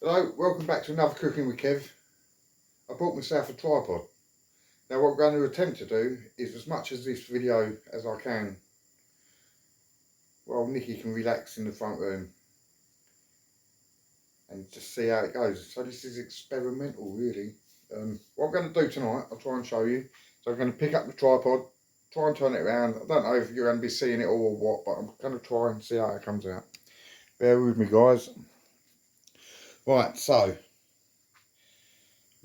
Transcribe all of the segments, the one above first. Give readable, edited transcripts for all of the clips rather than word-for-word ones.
Hello, welcome back to another Cooking with Kev. I bought myself a tripod. Now what I'm going to attempt to do is, as much as this video as I can, while Nikki can relax in the front room and just see how it goes. So this is experimental really. What I'm going to do tonight, I'll try and show you. So I'm going to pick up the tripod, try and turn it around. I don't know if you're going to be seeing it all or what, but I'm going to try and see how it comes out. Bear with me guys. Right, so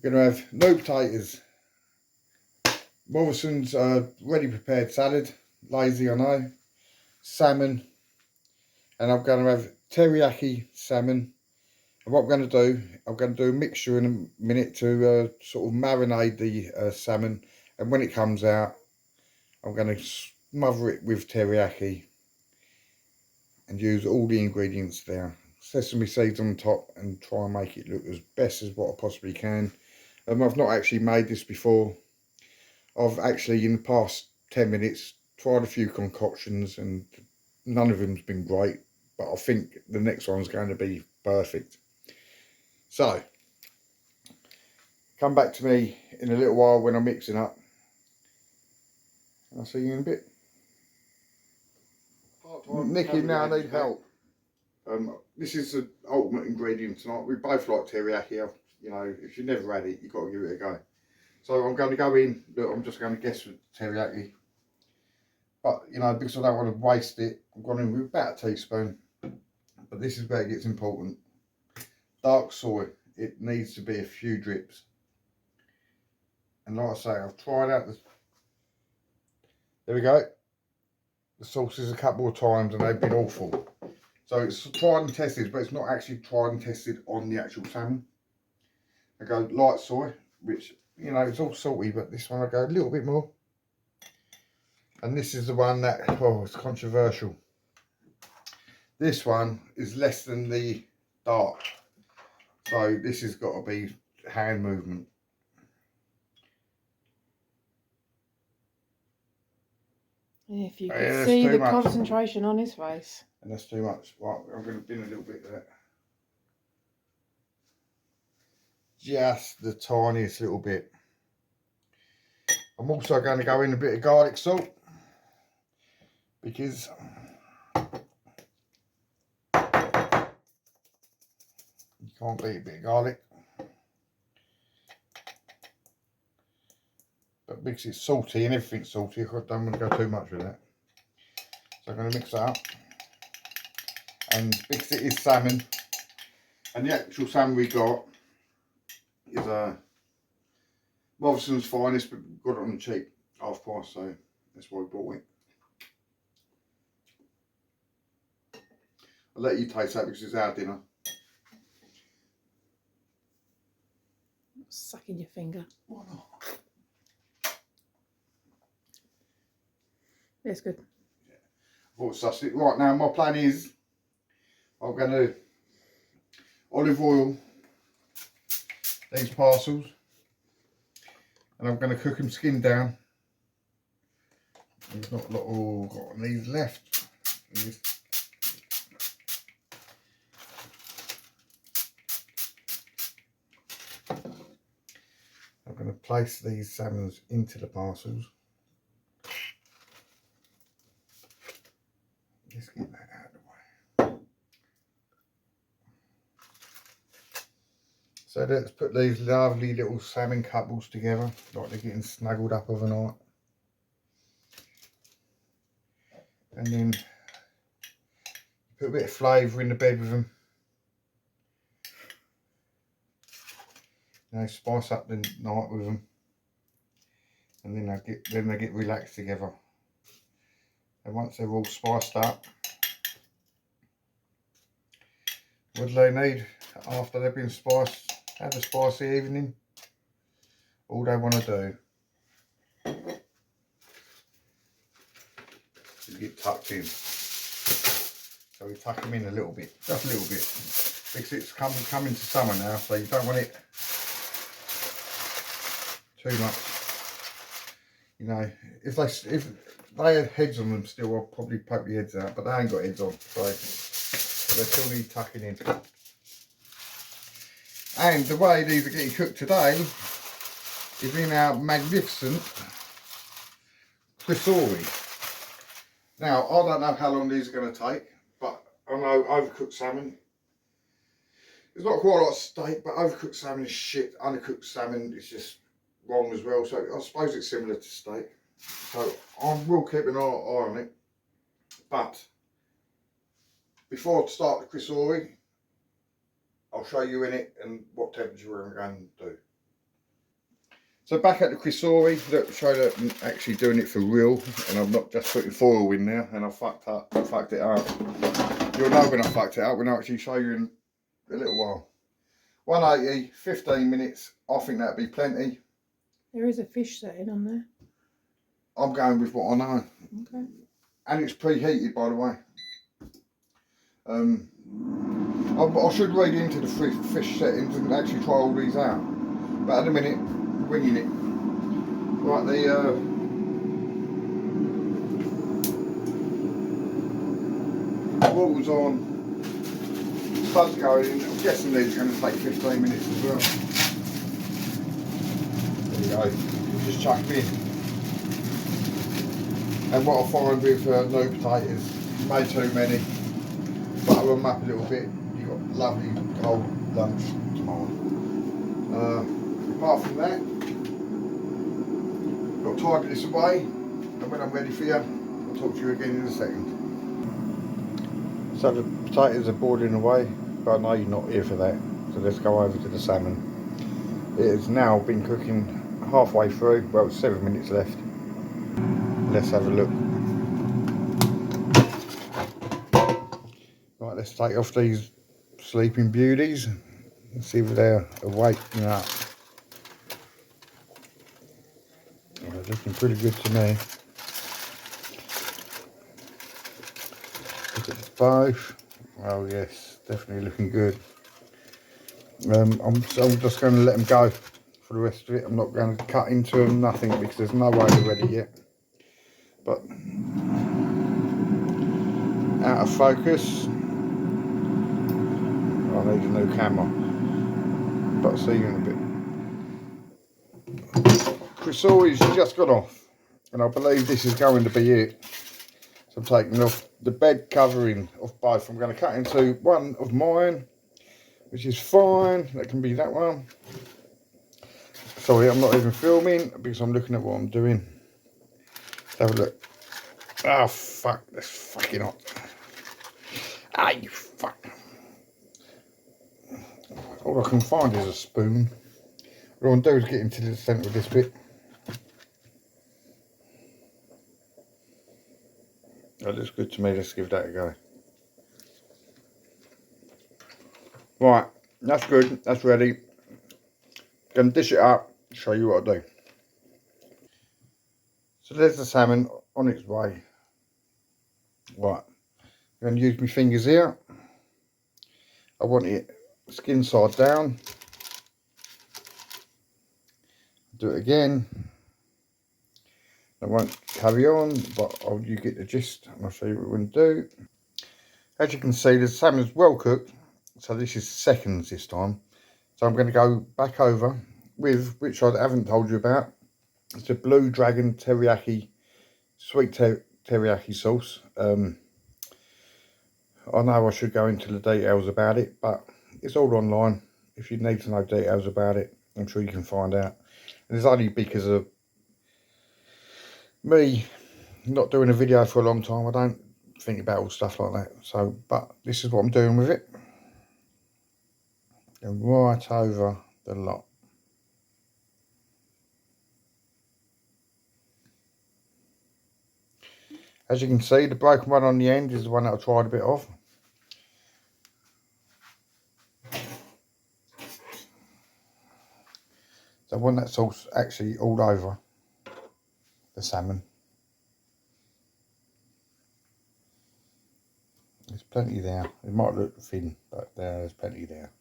we're going to have no potatoes, Morrison's ready prepared salad, lazy I know, salmon, and I'm going to have teriyaki salmon. And what I'm going to do a mixture in a minute to sort of marinate the salmon, and when it comes out I'm going to smother it with teriyaki and use all the ingredients there. Sesame seeds on top and try and make it look as best as what I possibly can. I've not actually made this before. I've actually, in the past 10 minutes, tried a few concoctions and none of them's been great, but I think the next one's going to be perfect. So, come back to me in a little while when I'm mixing up. I'll see you in a bit. Nikki, now I need help. This is the ultimate ingredient tonight. We both like teriyaki. You know, if you've never had it, you've got to give it a go. So I'm going to go in, look, I'm just going to guess with teriyaki. But, you know, because I don't want to waste it, I've gone in with about a teaspoon. But this is where it gets important. Dark soy, it needs to be a few drips. And like I say, I've tried out the... There we go. The sauces a couple of times and they've been awful. So it's tried and tested, but it's not actually tried and tested on the actual salmon. I go light soy, which, you know, it's all salty, but this one I go a little bit more. And this is the one that, oh, it's controversial. This one is less than the dark. So this has got to be hand movement. If you could see the concentration on his face. And that's too much. Right, I'm going to bin a little bit of that. Just the tiniest little bit. I'm also going to go in a bit of garlic salt, because you can't beat a bit of garlic. But because it's salty and everything's salty, I don't want to go too much with that. So I'm going to mix that up. And because it is salmon, and the actual salmon we got is Morrison's finest, but we got it on the cheap, half price, so that's why we bought it. I'll let you taste that because it's our dinner. Sucking your finger. Why not? It's good. Yeah. I thought sussed it. Right, now my plan is I'm going to olive oil these parcels, and I'm going to cook them skin down. There's not a lot of got these left. I'm going to place these salmons into the parcels. Just get that out of the way. So let's put these lovely little salmon couples together, like they're getting snuggled up overnight. And then put a bit of flavour in the bed with them. You know, spice up the night with them. And then they get relaxed together. And once they're all spiced up, what do they need after they've been spiced? Have a spicy evening. All they want to do is get tucked in. So we tuck them in a little bit, just a little bit, because it's coming to summer now, so you don't want it too much. You know, if they had heads on them still, I'll probably poke the heads out, but they ain't got heads on, so they still need tucking in. And the way these are getting cooked today is in our magnificent crisori. Now, I don't know how long these are going to take, but I know overcooked salmon, it's not quite like steak, but overcooked salmon is shit. Undercooked salmon is just wrong as well. So I suppose it's similar to steak. So I will keep an eye on it. But before I start the crisori, I'll show you in it and what temperature we're going to do. So back at the crisori, show that I'm actually doing it for real, and I'm not just putting foil in there. And I fucked it up. You'll know when I fucked it up when I actually show you in a little while. 180, 15 minutes. I think that'd be plenty. There is a fish setting on there. I'm going with what I know. Okay. And it's preheated, by the way. I should read into the fish settings and actually try all these out. But at the minute, winging it. Right, the water's on. Spud's going in. I'm guessing these are going to take 15 minutes as well. There you go. Just chuck them in. And what I find with new potatoes, you made too many, butter them up a little bit, you've got lovely cold lunch tomorrow. Apart from that, got to tidy this away, and when I'm ready for you, I'll talk to you again in a second. So the potatoes are boiling away, but I know you're not here for that, so let's go over to the salmon. It has now been cooking halfway through, well, 7 minutes left. Let's have a look. Right, let's take off these sleeping beauties and see if they're awake now. They're looking pretty good to me. Look at both. Oh yes, definitely looking good. I'm just going to let them go for the rest of it. I'm not going to cut into them, nothing, because there's no way they're ready yet. But out of focus. I need a new camera. But I'll see you in a bit. Crisori's just got off, and I believe this is going to be it. So I'm taking off the bed covering of both. I'm going to cut into one of mine, which is fine. That can be that one. Sorry, I'm not even filming because I'm looking at what I'm doing. Let's have a look. Oh fuck, that's fucking hot. Ah, you fuck. All I can find is a spoon. What I want to do is get into the centre of this bit. That looks good to me. Let's give that a go. Right, that's good. That's ready. Gonna dish it up. Show you what I do. So there's the salmon on its way. Right, I'm gonna use my fingers here. I want it skin side down. Do it again. I won't carry on, but you get the gist, and I'll show you what we're going to do. As you can see, the salmon's well cooked, so this is seconds this time. So I'm going to go back over with, which I haven't told you about, it's a Blue Dragon teriyaki, sweet teriyaki sauce. I know I should go into the details about it, but it's all online. If you need to know details about it, I'm sure you can find out. And it's only because of me not doing a video for a long time, I don't think about all stuff like that. So, but this is what I'm doing with it. And right over the lot. As you can see, the broken one on the end is the one that I tried a bit of. So I want that sauce actually all over the salmon. There's plenty there. It might look thin, but there's plenty there.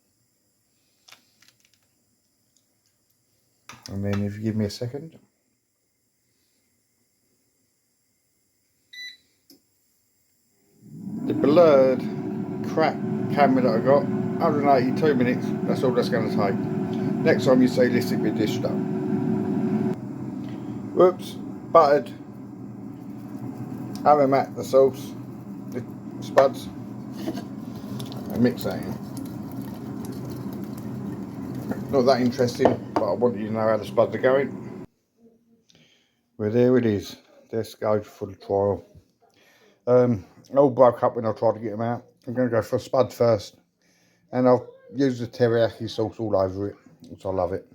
And then if you give me a second. The blurred crap camera that I got 182 minutes, that's all that's going to take. Next time you see this, it'll be dished up. Whoops, buttered. Aromat, the sauce, the spuds, and mix that in. Not that interesting, but I want you to know how the spuds are going. Well, there it is. Let's go for the trial. All broke up when I tried to get them out. I'm going to go for a spud first, and I'll use the teriyaki sauce all over it, which I love it.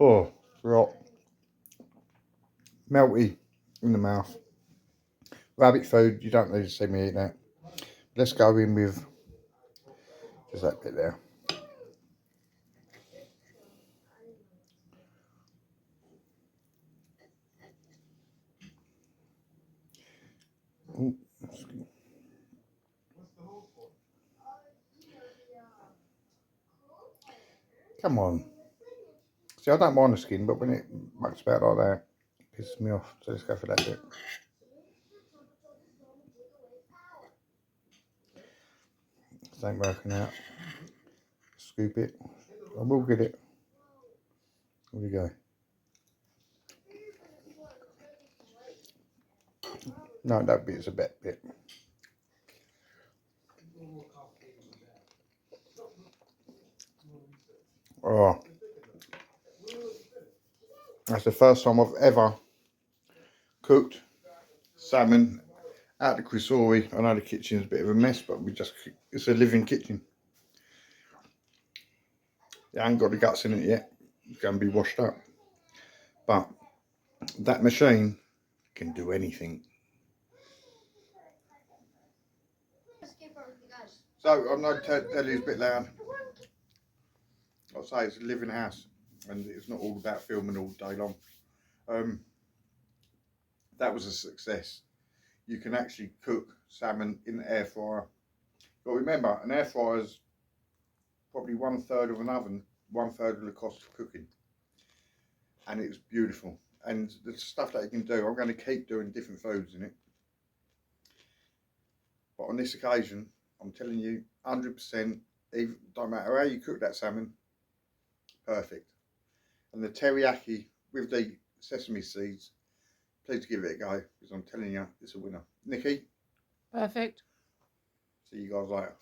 Oh, right. Melty in the mouth. Rabbit food, you don't need to see me eat that. Let's go in with just that bit there. Ooh, come on. See, I don't mind the skin, but when it mucks about like that, it pisses me off. So let's go for that bit. This ain't working out. Scoop it. I will get it. Here we go. No, that bit's a bit. Oh, that's the first time I've ever cooked salmon out the crisori. I know the kitchen's a bit of a mess, but it's a living kitchen. It ain't got the guts in it yet. It's going to be washed up. But that machine can do anything. So I know telly's a bit loud. I'll say it's a living house, and it's not all about filming all day long. That was a success. You can actually cook salmon in the air fryer. But remember, an air fryer is probably 1/3 of an oven, 1/3 of the cost of cooking, and it's beautiful. And the stuff that you can do, I'm going to keep doing different foods in it. But on this occasion, I'm telling you, 100%, even, don't matter how you cook that salmon, perfect. And the teriyaki with the sesame seeds, please give it a go, because I'm telling you, it's a winner. Nikki? Perfect. See you guys later.